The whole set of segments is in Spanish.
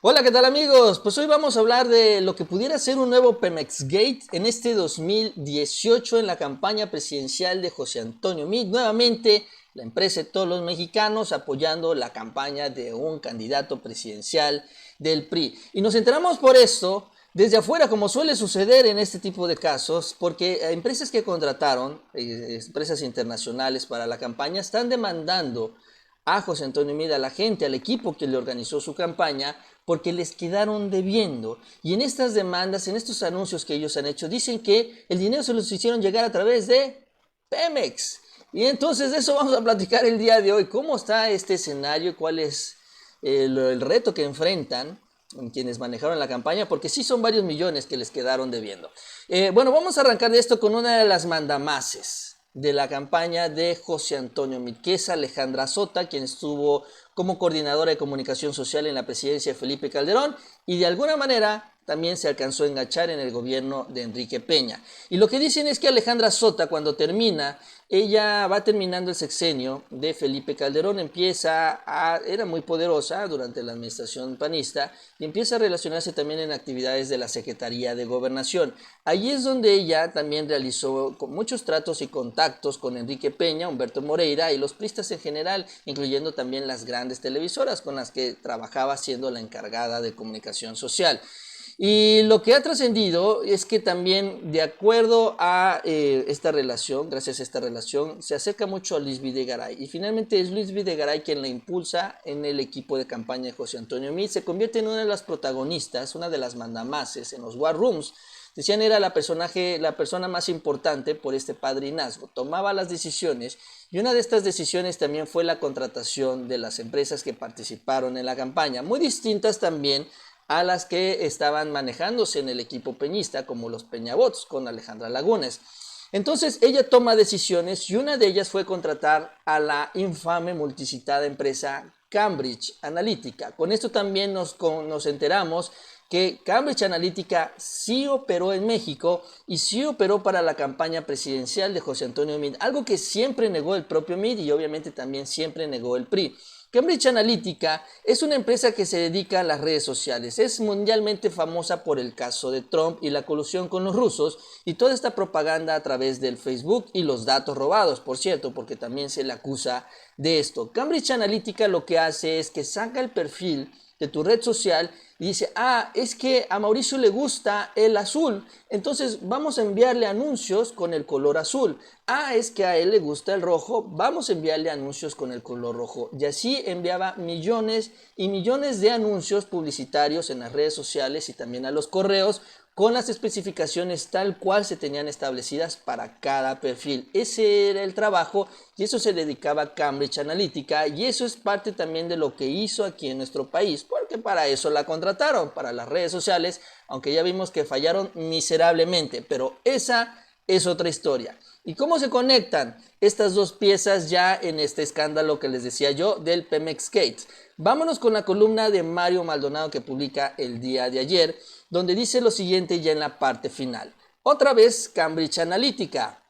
Hola, ¿qué tal amigos? Pues hoy vamos a hablar de lo que pudiera ser un nuevo Pemex Gate en este 2018 en la campaña presidencial de José Antonio Meade. Nuevamente, la empresa de todos los mexicanos apoyando la campaña de un candidato presidencial del PRI. Y nos enteramos por esto desde afuera, como suele suceder en este tipo de casos, porque empresas que contrataron, empresas internacionales para la campaña, están demandando a José Antonio Meade, a la gente, al equipo que le organizó su campaña, porque les quedaron debiendo. Y en estas demandas, en estos anuncios que ellos han hecho, dicen que el dinero se los hicieron llegar a través de Pemex. Y entonces de eso vamos a platicar el día de hoy. ¿Cómo está este escenario? ¿Cuál es el reto que enfrentan quienes manejaron la campaña? Porque sí son varios millones que les quedaron debiendo. Bueno, vamos a arrancar de esto con una de las mandamases de la campaña de José Antonio Meade, que es Alejandra Sota, quien estuvo como coordinadora de comunicación social en la presidencia de Felipe Calderón y de alguna manera también se alcanzó a enganchar en el gobierno de Enrique Peña. Y lo que dicen es que Alejandra Sota, cuando termina, ella va terminando el sexenio de Felipe Calderón, era muy poderosa durante la administración panista y empieza a relacionarse también en actividades de la Secretaría de Gobernación. Allí es donde ella también realizó muchos tratos y contactos con Enrique Peña, Humberto Moreira y los priistas en general, incluyendo también las grandes televisoras con las que trabajaba siendo la encargada de comunicación social. Y lo que ha trascendido es que también, de acuerdo a esta relación, gracias a esta relación, se acerca mucho a Luis Videgaray. Y finalmente es Luis Videgaray quien la impulsa en el equipo de campaña de José Antonio Meade. Se convierte en una de las protagonistas, una de las mandamases en los War Rooms. Decían era la persona más importante por este padrinazgo. Tomaba las decisiones y una de estas decisiones también fue la contratación de las empresas que participaron en la campaña. Muy distintas también a las que estaban manejándose en el equipo peñista, como los Peñabots con Alejandra Lagunes. Entonces ella toma decisiones y una de ellas fue contratar a la infame multicitada empresa Cambridge Analytica. Con esto también nos enteramos que Cambridge Analytica sí operó en México y sí operó para la campaña presidencial de José Antonio Meade, algo que siempre negó el propio Meade y obviamente también siempre negó el PRI. Cambridge Analytica es una empresa que se dedica a las redes sociales. Es mundialmente famosa por el caso de Trump y la colusión con los rusos y toda esta propaganda a través del Facebook y los datos robados, por cierto, porque también se le acusa de esto. Cambridge Analytica lo que hace es que saca el perfil de tu red social y dice, es que a Mauricio le gusta el azul, entonces vamos a enviarle anuncios con el color azul. Es que a él le gusta el rojo, vamos a enviarle anuncios con el color rojo. Y así enviaba millones y millones de anuncios publicitarios en las redes sociales y también a los correos con las especificaciones tal cual se tenían establecidas para cada perfil. Ese era el trabajo y eso se dedicaba a Cambridge Analytica y eso es parte también de lo que hizo aquí en nuestro país, porque para eso la contrataron, para las redes sociales, aunque ya vimos que fallaron miserablemente, pero esa es otra historia. ¿Y cómo se conectan estas dos piezas ya en este escándalo que les decía yo del Pemex Gate? Vámonos con la columna de Mario Maldonado que publica el día de ayer, donde dice lo siguiente ya en la parte final. Otra vez Cambridge Analytica.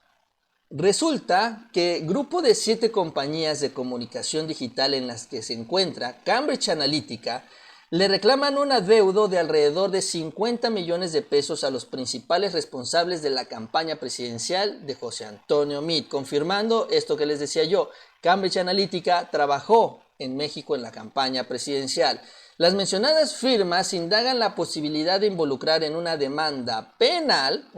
Resulta que grupo de 7 compañías de comunicación digital en las que se encuentra Cambridge Analytica le reclaman un adeudo de alrededor de 50 millones de pesos a los principales responsables de la campaña presidencial de José Antonio Meade, confirmando esto que les decía yo. Cambridge Analytica trabajó en México en la campaña presidencial. Las mencionadas firmas indagan la posibilidad de involucrar en una demanda penal,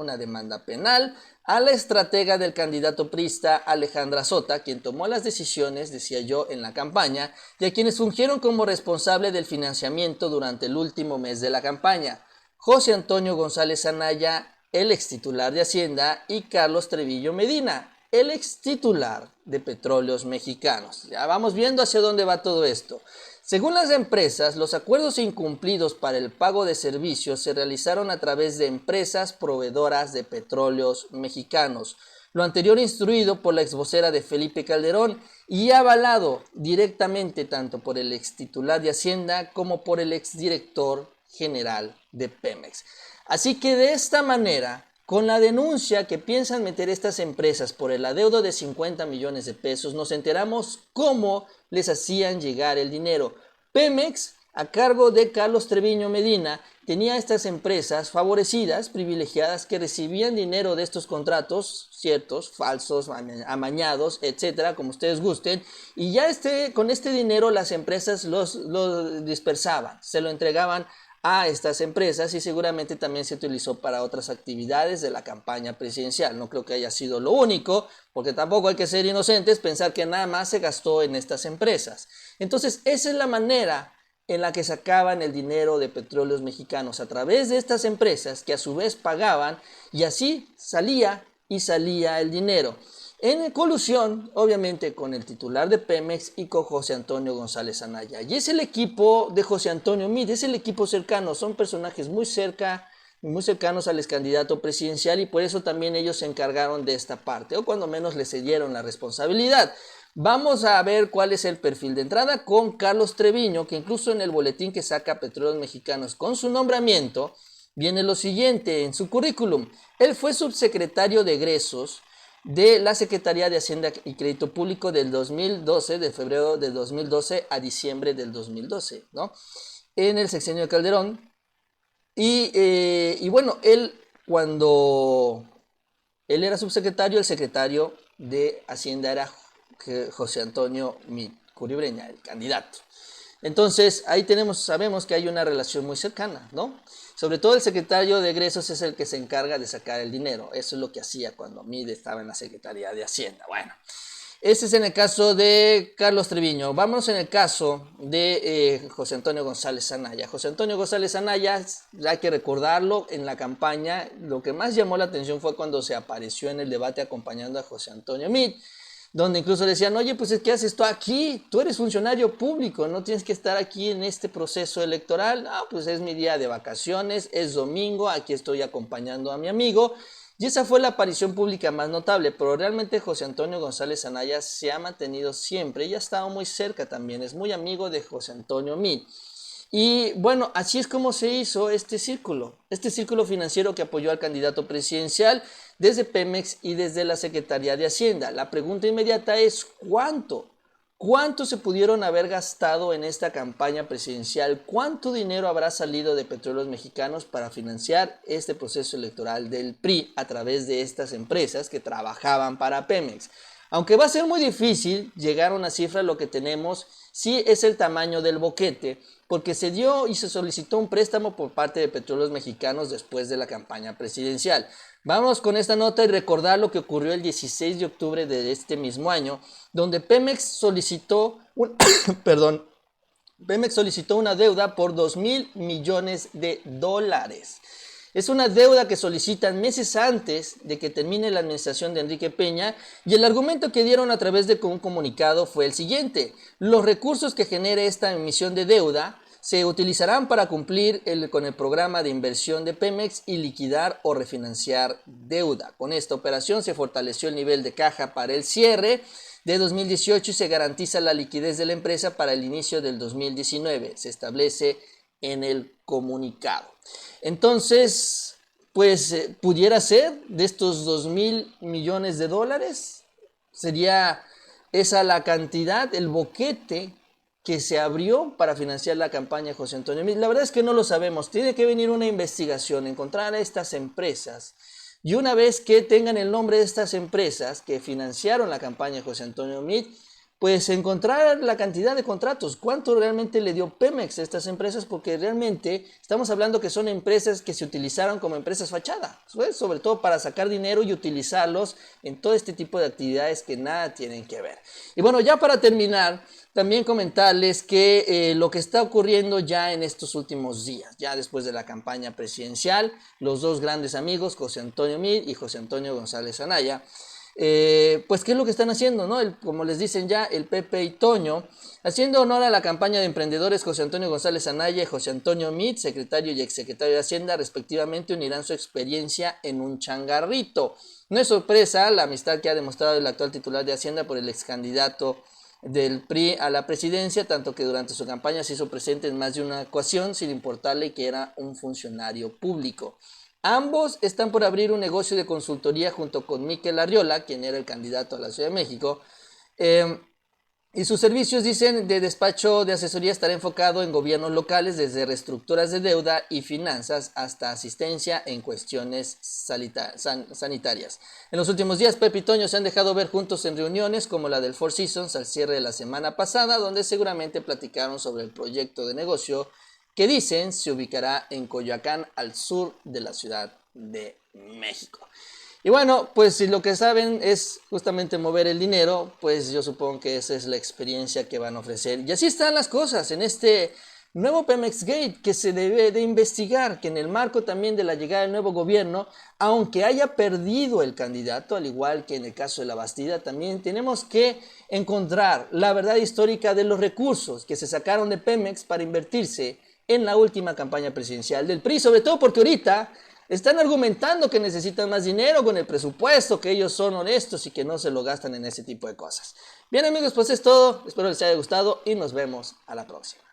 a la estratega del candidato priista Alejandra Sota, quien tomó las decisiones, decía yo, en la campaña, y a quienes fungieron como responsable del financiamiento durante el último mes de la campaña. José Antonio González Anaya, el ex titular de Hacienda, y Carlos Treviño Medina, el ex titular de Petróleos Mexicanos. Ya vamos viendo hacia dónde va todo esto. Según las empresas, los acuerdos incumplidos para el pago de servicios se realizaron a través de empresas proveedoras de petróleos mexicanos. Lo anterior instruido por la exvocera de Felipe Calderón y avalado directamente tanto por el ex titular de Hacienda como por el exdirector general de Pemex. Así que de esta manera, con la denuncia que piensan meter estas empresas por el adeudo de 50 millones de pesos, nos enteramos cómo les hacían llegar el dinero. Pemex a cargo de Carlos Treviño Medina, tenía estas empresas favorecidas, privilegiadas, que recibían dinero de estos contratos, ciertos, falsos, amañados, etcétera, como ustedes gusten, y ya con este dinero las empresas los dispersaban, se lo entregaban a estas empresas y seguramente también se utilizó para otras actividades de la campaña presidencial. No creo que haya sido lo único, porque tampoco hay que ser inocentes, pensar que nada más se gastó en estas empresas. Entonces, esa es la manera en la que sacaban el dinero de Petróleos Mexicanos, a través de estas empresas que a su vez pagaban, y así salía el dinero. En colusión, obviamente, con el titular de Pemex y con José Antonio González Anaya. Y es el equipo de José Antonio Meade, es el equipo cercano, son personajes muy cercanos al excandidato presidencial, y por eso también ellos se encargaron de esta parte, o cuando menos le cedieron la responsabilidad. Vamos a ver cuál es el perfil de entrada con Carlos Treviño, que incluso en el boletín que saca Petróleos Mexicanos con su nombramiento, viene lo siguiente en su currículum. Él fue subsecretario de egresos de la Secretaría de Hacienda y Crédito Público del 2012, de febrero del 2012 a diciembre del 2012, ¿no? En el sexenio de Calderón. Y bueno, cuando él era subsecretario, el secretario de Hacienda era José Antonio Meade Curibreña, el candidato. Entonces, ahí sabemos que hay una relación muy cercana, ¿no? Sobre todo el secretario de egresos es el que se encarga de sacar el dinero. Eso es lo que hacía cuando Meade estaba en la Secretaría de Hacienda. Bueno, ese es en el caso de Carlos Treviño. Vamos en el caso de José Antonio González Anaya. José Antonio González Anaya, hay que recordarlo, en la campaña lo que más llamó la atención fue cuando se apareció en el debate acompañando a José Antonio Meade, donde incluso decían, oye, pues ¿qué haces tú aquí? Tú eres funcionario público, no tienes que estar aquí en este proceso electoral. No, pues es mi día de vacaciones, es domingo, aquí estoy acompañando a mi amigo. Y esa fue la aparición pública más notable, pero realmente José Antonio González Anaya se ha mantenido siempre y ha estado muy cerca también, es muy amigo de José Antonio Meade. Y bueno, así es como se hizo este círculo financiero que apoyó al candidato presidencial desde Pemex y desde la Secretaría de Hacienda. La pregunta inmediata es ¿cuánto se pudieron haber gastado en esta campaña presidencial? ¿Cuánto dinero habrá salido de Petróleos Mexicanos para financiar este proceso electoral del PRI a través de estas empresas que trabajaban para Pemex? Aunque va a ser muy difícil llegar a una cifra, lo que tenemos sí es el tamaño del boquete, porque se dio y se solicitó un préstamo por parte de Petróleos Mexicanos después de la campaña presidencial. Vamos con esta nota y recordar lo que ocurrió el 16 de octubre de este mismo año, donde Pemex solicitó Pemex solicitó una deuda por $2,000 millones. Es una deuda que solicitan meses antes de que termine la administración de Enrique Peña, y el argumento que dieron a través de un comunicado fue el siguiente: los recursos que genere esta emisión de deuda se utilizarán para cumplir con el programa de inversión de Pemex y liquidar o refinanciar deuda. Con esta operación se fortaleció el nivel de caja para el cierre de 2018 y se garantiza la liquidez de la empresa para el inicio del 2019, se establece en el comunicado. Entonces, pues pudiera ser de estos $2,000 millones, sería esa la cantidad, el boquete que se abrió para financiar la campaña de José Antonio Meade. La verdad es que no lo sabemos, tiene que venir una investigación, encontrar a estas empresas, y una vez que tengan el nombre de estas empresas que financiaron la campaña de José Antonio Meade, pues encontrar la cantidad de contratos, cuánto realmente le dio Pemex a estas empresas, porque realmente estamos hablando que son empresas que se utilizaron como empresas fachada, pues, sobre todo para sacar dinero y utilizarlos en todo este tipo de actividades que nada tienen que ver. Y bueno, ya para terminar, también comentarles que lo que está ocurriendo ya en estos últimos días, ya después de la campaña presidencial, los dos grandes amigos, José Antonio Meade y José Antonio González Anaya, pues qué es lo que están haciendo, ¿no? Como les dicen ya, el Pepe y Toño, haciendo honor a la campaña de emprendedores José Antonio González Anaya y José Antonio Meade, secretario y exsecretario de Hacienda respectivamente, unirán su experiencia en un changarrito. No es sorpresa la amistad que ha demostrado el actual titular de Hacienda por el excandidato del PRI a la presidencia, tanto que durante su campaña se hizo presente en más de una ocasión, sin importarle que era un funcionario público. Ambos están por abrir un negocio de consultoría junto con Mikel Arriola, quien era el candidato a la Ciudad de México, Y sus servicios, dicen, de despacho de asesoría estará enfocado en gobiernos locales, desde reestructuras de deuda y finanzas hasta asistencia en cuestiones sanitarias. En los últimos días, Pepe y Toño se han dejado ver juntos en reuniones como la del Four Seasons al cierre de la semana pasada, donde seguramente platicaron sobre el proyecto de negocio que dicen se ubicará en Coyoacán, al sur de la Ciudad de México. Y bueno, pues si lo que saben es justamente mover el dinero, pues yo supongo que esa es la experiencia que van a ofrecer. Y así están las cosas en este nuevo Pemex Gate, que se debe de investigar, que en el marco también de la llegada del nuevo gobierno, aunque haya perdido el candidato, al igual que en el caso de la Bastida, también tenemos que encontrar la verdad histórica de los recursos que se sacaron de Pemex para invertirse en la última campaña presidencial del PRI, sobre todo porque ahorita están argumentando que necesitan más dinero con el presupuesto, que ellos son honestos y que no se lo gastan en ese tipo de cosas. Bien amigos, pues es todo. Espero les haya gustado y nos vemos a la próxima.